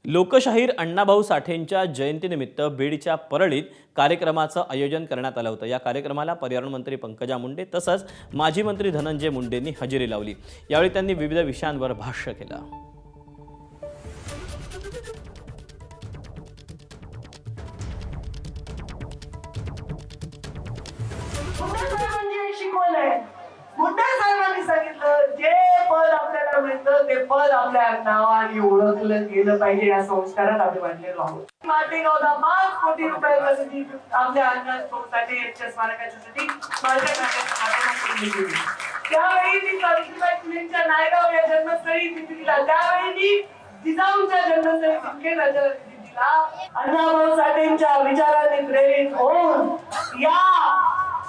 लोकशाहीर अण्णाभाऊ साठेंच्या जयंतीनिमित्त बीडच्या परळीत कार्यक्रमाचं आयोजन करण्यात आलं होतं। या कार्यक्रमाला पर्यावरण मंत्री पंकजा मुंडे तसंच माजी मंत्री धनंजय मुंडेंनी हजेरी लावली। यावेळी त्यांनी विविध विषयांवर भाष्य केलं। मुंडे साहेबांनी सांगितलं जे पद आपल्याला मिळतं ते पद आपल्या नावाने ओळखलं गेलं पाहिजे या संस्कारात आम्ही वाढलेलो आहोत। माटेगावला 5 कोटी रुपयासाठी आपल्या अण्णांसाठी यांच्या स्मारकासाठी माझ्या खात्यात त्यावेळी मी सावित्रीबाई फुलेंच्या नायगाव या जन्मस्थळी निधी दिला। त्यावेळी मी जिजाऊंच्या जन्मस्थळी सिंदखेड दिला। अण्णाभाऊ साठेंच्या विचाराने प्रेरित होऊन या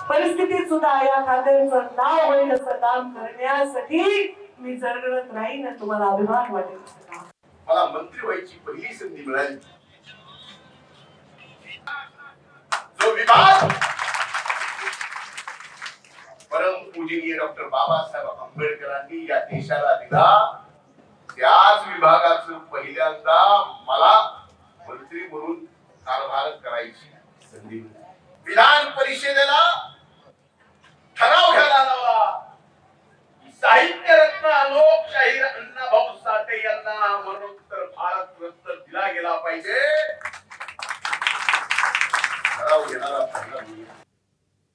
परिस्थितीत सुद्धा या खात्यांचं नाव होईल असं काम करण्यासाठी मी जरगडत राहीन आणि तुम्हाला अभिमान वाटेल। मला मंत्री व्हायची पहिली संधी मिळाली। जो विभाग परम पूजनीय डॉक्टर बाबासाहेब आंबेडकरांनी या देशाला दिला त्याच विभागाचं पहिल्यांदा मला मंत्री म्हणून कारभार करायची संधी मिळाली। विधान परिषदेला ठराव घ्यायला लावला, साहित्य रत्न लोकशाहीर